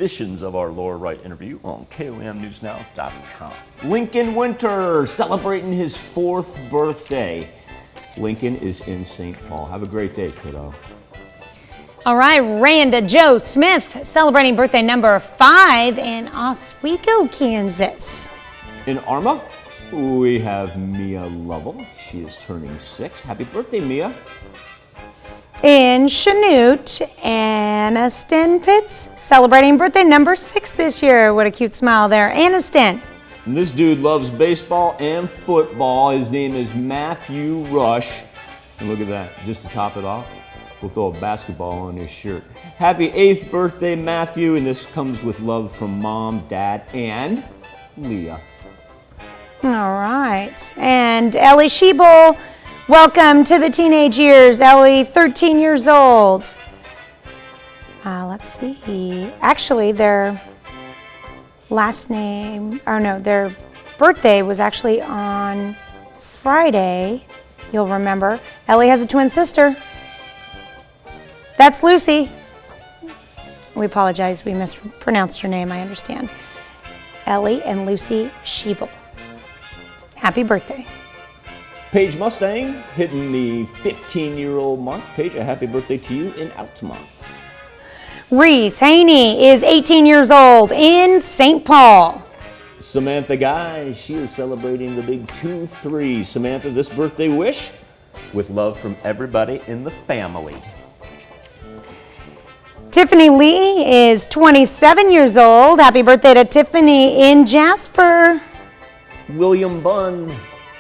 editions of our Laura Wright interview on KOMNewsNow.com. Lincoln Winter celebrating his 4th birthday. Lincoln is in St. Paul. Have a great day, kiddo. All right, Randa Joe Smith celebrating birthday number 5 in Oswego, Kansas. In Arma, we have Mia Lovell. She is turning 6. Happy birthday, Mia. In Chanute, Anna Stenpitz celebrating birthday number 6 this year. What a cute smile there. Anna Sten. And this dude loves baseball and football. His name is Matthew Rush. And look at that, just to top it off, we'll throw a basketball on his shirt. Happy 8th birthday, Matthew. And this comes with love from Mom, Dad, and Leah. All right. And Ellie Schiebel, welcome to the teenage years. Ellie, 13 years old. Let's see. Actually, their their birthday was actually on Friday. You'll remember. Ellie has a twin sister. That's Lucy. We apologize. We mispronounced your name, I understand. Ellie and Lucy Schiebel. Happy birthday. Paige Mustang hitting the 15-year-old mark. Paige, a happy birthday to you in Altamont. Reese Haney is 18 years old in St. Paul. Samantha Guy, she is celebrating the big 2-3. Samantha, this birthday wish with love from everybody in the family. Tiffany Lee is 27 years old. Happy birthday to Tiffany in Jasper. William Bunn,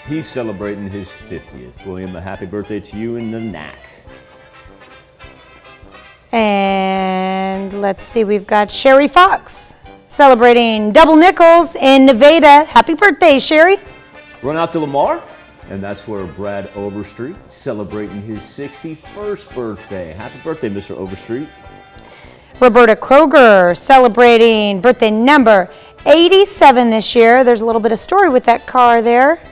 he's celebrating his 50th. William, a happy birthday to you in the NAC. And let's see, we've got Sherry Fox celebrating double nickels in Nevada. Happy birthday, Sherry. Run out to Lamar, and that's where Brad Overstreet celebrating his 61st birthday. Happy birthday, Mr. Overstreet. Roberta Kroger celebrating birthday number 87 this year. There's a little bit of story with that car there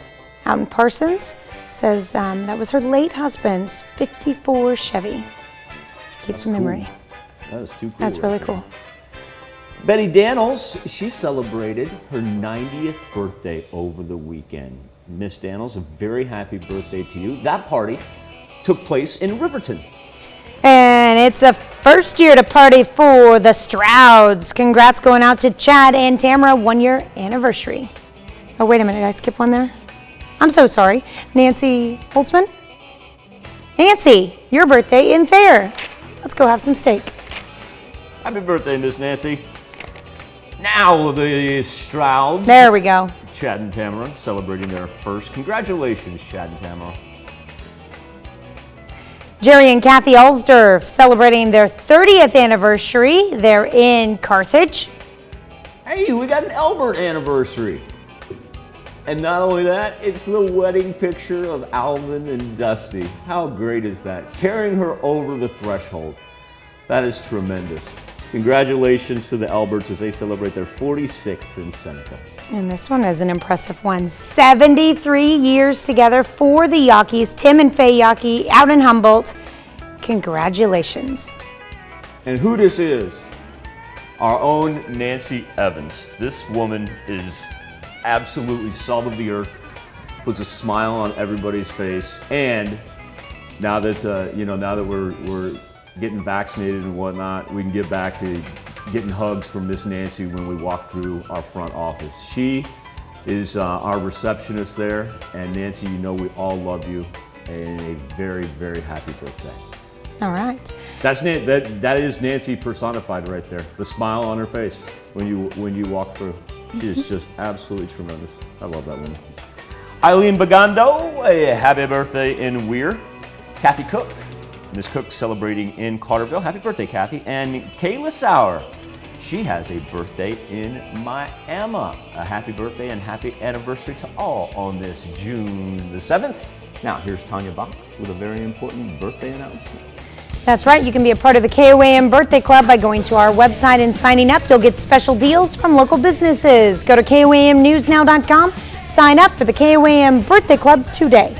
out in Parsons. Says that was her late husband's 54 Chevy. Keeps a memory. That is too cool. That's really cool. Betty Daniels, she celebrated her 90th birthday over the weekend. Miss Daniels, a very happy birthday to you. That party took place in Riverton. And it's a first year to party for the Strouds. Congrats going out to Chad and Tamara, 1-year anniversary. Oh, wait a minute, did I skip one there? I'm so sorry. Nancy Holtzman? Nancy, your birthday in Thayer. Let's go have some steak. Happy birthday, Miss Nancy. Now the Strouds. There we go. Chad and Tamara celebrating their first. Congratulations, Chad and Tamara. Jerry and Kathy Alsdorf celebrating their 30th anniversary. They're in Carthage. Hey, we got an Albert anniversary. And not only that, it's the wedding picture of Alvin and Dusty. How great is that? Carrying her over the threshold. That is tremendous. Congratulations to the Alberts as they celebrate their 46th in Seneca. And this one is an impressive one. 73 years together for the Yawkeys, Tim and Faye Yawkey out in Humboldt. Congratulations. And who this is? Our own Nancy Evans. This woman is absolutely salt of the earth, puts a smile on everybody's face. And now that now that we're getting vaccinated and whatnot, we can get back to getting hugs from Miss Nancy when we walk through our front office. She is our receptionist there, and Nancy, you know we all love you, and a very, very happy birthday. All right. That is Nancy personified right there. The smile on her face when you walk through. She is just absolutely tremendous. I love that woman. Eileen Bagando, a happy birthday in Weir. Kathy Cook, Miss Cook celebrating in Carterville. Happy birthday, Kathy. And Kayla Sauer, she has a birthday in Miami. A happy birthday and happy anniversary to all on this June the 7th. Now, here's Tanya Bach with a very important birthday announcement. That's right. You can be a part of the KOAM Birthday Club by going to our website and signing up. You'll get special deals from local businesses. Go to KOAMNewsNow.com. Sign up for the KOAM Birthday Club today.